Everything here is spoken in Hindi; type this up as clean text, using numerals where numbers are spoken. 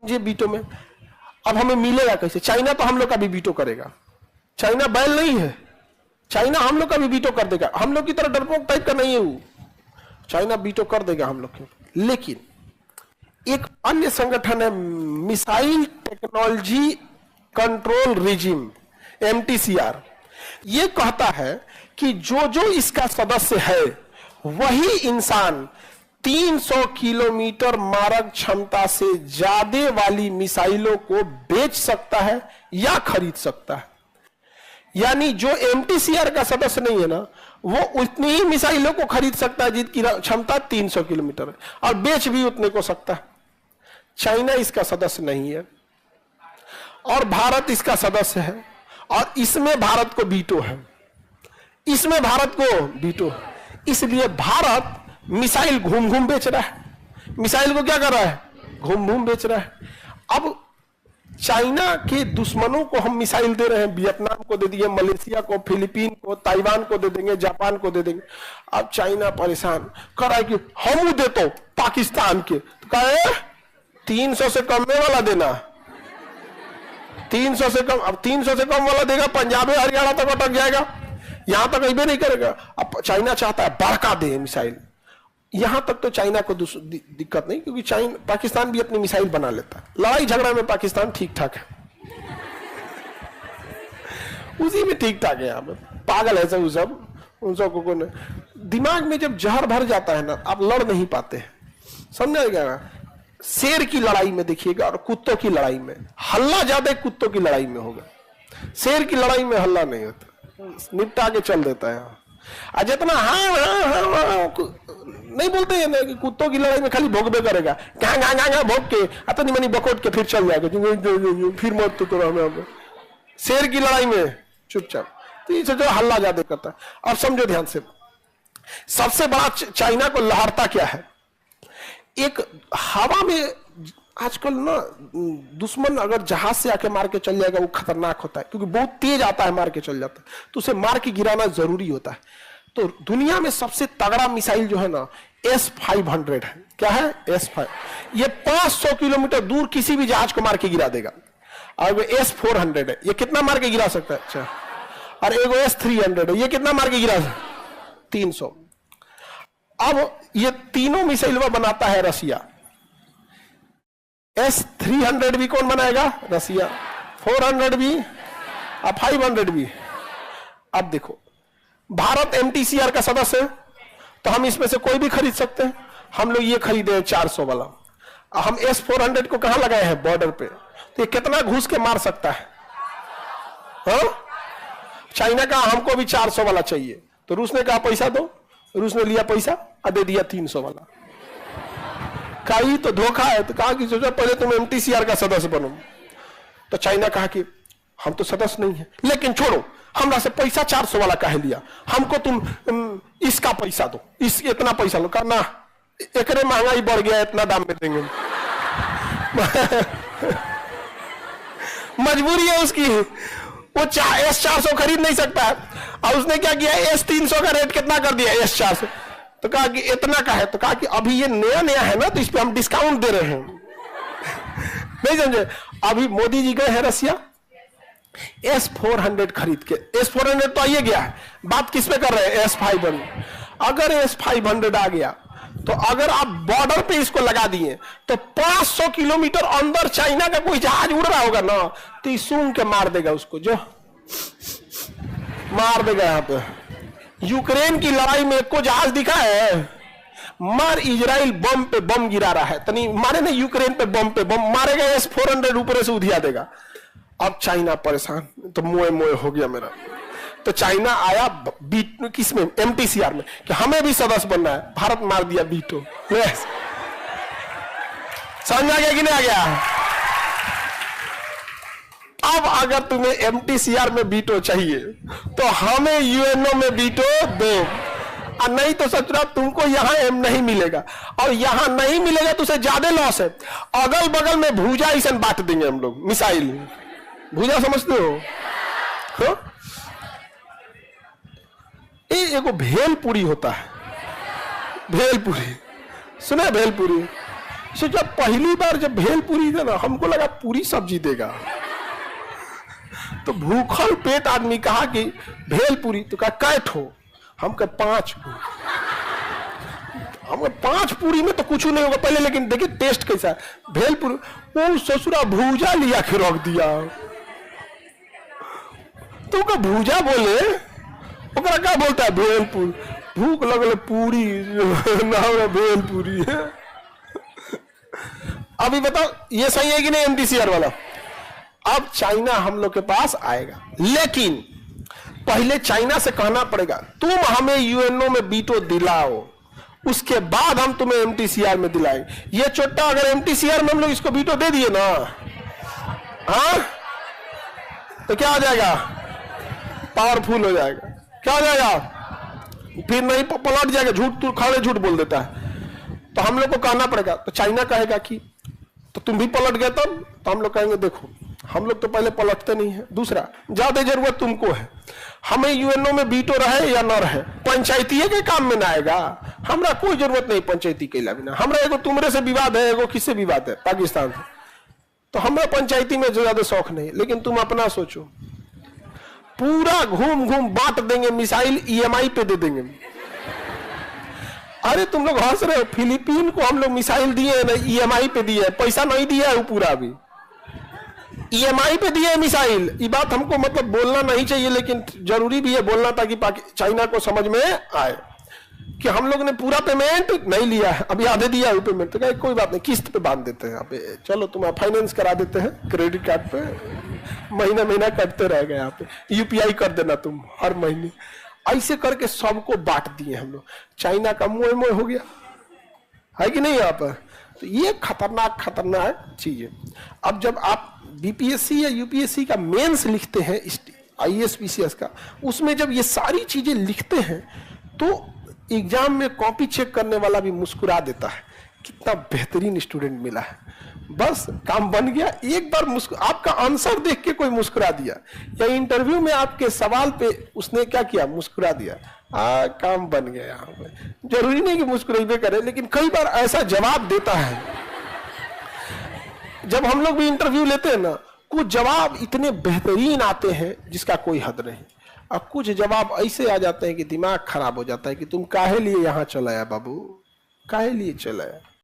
ये वीटो में। अब हमें मिलेगा कैसे? चाइना तो हम लोग का भी वीटो करेगा। चाइना बैल नहीं है, चाइना हम लोग का भी वीटो कर देगा। हम लोग की तरह डरपोक टाइप का नहीं है वो, चाइना वीटो कर देगा हम लोग के। लेकिन एक अन्य संगठन है missile technology control regime, MTCR, ये कहता है कि जो जो इसका सदस्य है वही इंसान 300 किलोमीटर मारक क्षमता से ज्यादा वाली मिसाइलों को बेच सकता है या खरीद सकता है। यानी जो MTCR का सदस्य नहीं है ना, वो उतनी ही मिसाइलों को खरीद सकता है जिसकी क्षमता 300 किलोमीटर है, और बेच भी उतने को सकता है। चाइना इसका सदस्य नहीं है और भारत इसका सदस्य है, और इसमें भारत को वीटो है, इसमें भारत को वीटो है। इसलिए भारत मिसाइल घूम घूम बेच रहा है। मिसाइल को क्या कर रहा है? घूम घूम बेच रहा है। अब चाइना के दुश्मनों को हम मिसाइल दे रहे हैं, वियतनाम को दे दिए, मलेशिया को, फिलीपीन को, ताइवान को दे देंगे, जापान को दे देंगे। अब चाइना परेशान कर रहा है कि हम दे तो पाकिस्तान के, तो कहे 300 से कम में वाला देना, 300 से कम। अब 300 से कम वाला देगा, पंजाब हरियाणा तक अटक जाएगा, यहां तक अभी नहीं करेगा। अब चाइना चाहता है बड़का दे मिसाइल। यहां तक तो चाइना को दिक्कत नहीं, क्योंकि चाइना, पाकिस्तान भी अपनी मिसाइल बना लेता है। लड़ाई झगड़ा में पाकिस्तान ठीक ठाक है, उसी में ठीक ठाक है। यहाँ पागल है सब, उन सबको दिमाग में जब जहर भर जाता है ना, आप लड़ नहीं पाते हैं। समझा? शेर की लड़ाई में देखिएगा और कुत्तों की लड़ाई में हल्ला ज्यादा कुत्तों की लड़ाई में होगा, शेर की लड़ाई में हल्ला नहीं होता, निपटा के चल देता है। जितना हाँ नहीं बोलते हैं ना कि कुत्तों की लड़ाई में खाली भोगबे करेगा, कहाँ भोग के अतनी मनी बकोट के फिर चल जाएगा, फिर मत तो हमें। शेर की लड़ाई में चुपचाप, तो इसे जो हल्ला ज्यादा करता है। अब समझो ध्यान से, सबसे बड़ा चाइना को लहरता क्या है? एक हवा में आजकल ना दुश्मन अगर जहाज से आके मार के चल जाएगा वो खतरनाक होता है, क्योंकि बहुत तेज आता है, मार के चल जाता है, तो उसे मार के गिराना जरूरी होता है। तो दुनिया में सबसे तगड़ा मिसाइल जो है ना, S-500 है। क्या है? S-500। ये 500 किलोमीटर दूर किसी भी जहाज को मार के गिरा देगा। और वो S-400 है, ये कितना मार के गिरा सकता है? अच्छा। और एगो S-300 है, ये कितना मार के गिरा सकता है? 300। अब ये तीनों मिसाइल बनाता है रसिया। S-300 भी कौन बनाएगा? रसिया। 400 भी और 500 भी। अब देखो, भारत MTCR का सदस्य है, तो हम इसमें से कोई भी खरीद सकते हैं। हम लोग ये खरीदे 400 वाला, हम S-400 को कहां लगाए हैं? बॉर्डर पे। तो ये कितना घुस के मार सकता है? हाँ? चाइना का हमको भी 400 वाला चाहिए, तो रूस ने कहा पैसा दो, रूस ने लिया पैसा और दे दिया 300 वाला। कहीं तो धोखा है। तो कहा कि सोचा पहले तुम MTCR का सदस्य बनो। तो चाइना कहा कि हम तो सदस्य नहीं है, लेकिन छोड़ो, हमरा से पैसा 400 वाला काहे लिया, हमको तुम इसका पैसा दो, इस इतना पैसा लो। कहा ना, एकरे महंगाई बढ़ गया, इतना दाम में देंगे। मजबूरी है उसकी, वो S-400 खरीद नहीं सकता है। और उसने क्या किया? S-300 का रेट कितना कर दिया? S-400। तो कहा कि इतना का है, तो कहा कि अभी ये नया नया है ना, तो इस पे हम डिस्काउंट दे रहे हैं। नहीं समझे? अभी मोदी जी गए हैं रसिया, S-400 खरीद के। S-400 तो आइए गया है, बात किस पे कर रहे हैं? S-500। अगर S-500 आ गया, तो अगर आप बॉर्डर पे इसको लगा दिए, तो 500 किलोमीटर अंदर चाइना का कोई जहाज उड़ रहा होगा ना, तो सूंघ के मार देगा उसको, जो मार देगा। यहां पे यूक्रेन की लड़ाई में को जहाज दिखा है? मार, इजराइल बम पे बम गिरा रहा है, तनी मारे ना यूक्रेन पे बम मारेगा, S-400 ऊपर से उधिया देगा। अब चाइना परेशान, तो मोए मोए हो गया मेरा। तो चाइना आया किसमें? MTCR में, कि हमें भी सदस्य बनना है। भारत मार दिया वीटो। समझ आ गया कि नहीं आ गया? अब अगर तुम्हें MTCR में वीटो चाहिए, तो हमें UNO में वीटो दो, और नहीं तो सचुरा तुमको यहां एम नहीं मिलेगा, और यहां नहीं मिलेगा तो उसे ज्यादा लॉस है। अगल बगल में भूजा इसे बांट देंगे हम लोग, मिसाइल। भूजा समझते हो? एगो भेलपुरी होता है, भेलपुरी सुना? भेलपुरी सो जब पहली बार जब भेलपुरी था ना, हमको लगा पूरी सब्जी देगा। तो भूखल पेट आदमी कहा कि भेलपुरी, तो कहा कैठ हो, हम कहे 5। हम 5 पूरी में तो कुछ नहीं होगा पहले, लेकिन देखिए टेस्ट कैसा है भेलपुरी। वो ससुरा भूजा लिया के रख दिया। तो का भूजा बोले, ओकरा क्या बोलता है भेलपुरी। भूख लगल पूरी ना भेलपुरी है। अभी बताओ ये सही है कि नहीं एमटीसीआर वाला। अब चाइना हम लोग के पास आएगा, लेकिन पहले चाइना से कहना पड़ेगा तुम हमें यूएनओ में वीटो दिलाओ, उसके बाद हम तुम्हें एमटीसीआर में दिलाएंगे। ये चोट्टा अगर एमटीसीआर में हम लोग इसको वीटो दे दिए ना, हाँ, तो क्या हो जाएगा, पावरफुल हो जाएगा। क्या हो जाएगा, फिर नहीं पलट जाएगा। झूठ तू खाने झूठ बोल देता है, तो हम लोग को कहना पड़ेगा। तो चाइना कहेगा कि तो तुम भी पलट गए तब, तो हम लोग कहेंगे देखो हम लोग तो पहले पलटते नहीं है। दूसरा, ज्यादा जरूरत तुमको है, हमें यूएनओ में वीटो रहे या न रहे, पंचायती के काम में ना आएगा। हमरा कोई जरूरत नहीं पंचायती के बिना। हमरा एगो तुमरे से विवाद है, एगो किससे विवाद है, पाकिस्तान से। तो हमरा पंचायती में ज्यादा शौक नहीं, लेकिन तुम अपना सोचो, पूरा घूम घूम बांट देंगे, मिसाइल ईएमआई पे दे देंगे। अरे तुम लोग हंस रहे हो, फिलीपीन को हम लोग मिसाइल दिए ना, ईएमआई पे दिए, पैसा नहीं दिया है वो पूरा, अभी ईएमआई पे दिए मिसाइल। ये बात हमको मतलब बोलना नहीं चाहिए, लेकिन जरूरी भी है बोलना, ताकि चाइना को समझ में आए कि हम लोग ने पूरा पेमेंट नहीं लिया है, अभी आधे दिया है पेमेंट। तो कहे कोई बात नहीं, किस्त पे बांध देते हैं, यहाँ पे चलो तुम फाइनेंस करा देते हैं, क्रेडिट कार्ड पे महीना महीना कटते रह गए, यहाँ पे यूपीआई कर देना तुम हर महीने। ऐसे करके सबको बांट दिए हम लोग। चाइना का मोह मोह हो गया है कि नहीं यहाँ पर। तो ये खतरनाक चीज है। अब जब आप बीपीएससी या यूपीएससी का मेंस लिखते हैं, आईएएस का, उसमें जब ये सारी चीजें लिखते हैं तो एग्जाम में कॉपी चेक करने वाला भी मुस्कुरा देता है, कितना बेहतरीन स्टूडेंट मिला है, बस काम बन गया। एक बार आपका आंसर देख के कोई मुस्कुरा दिया, या इंटरव्यू में आपके सवाल पे उसने क्या किया, मुस्कुरा दिया, काम बन गया। यहाँ पे जरूरी नहीं कि मुस्कुराइबे करे, लेकिन कई बार ऐसा जवाब देता है। जब हम लोग भी इंटरव्यू लेते हैं ना, कुछ जवाब इतने बेहतरीन आते हैं जिसका कोई हद नहीं, और कुछ जवाब ऐसे आ जाते हैं कि दिमाग खराब हो जाता है कि तुम काहे लिए यहाँ चलाया बाबू, काहे लिए चलाया।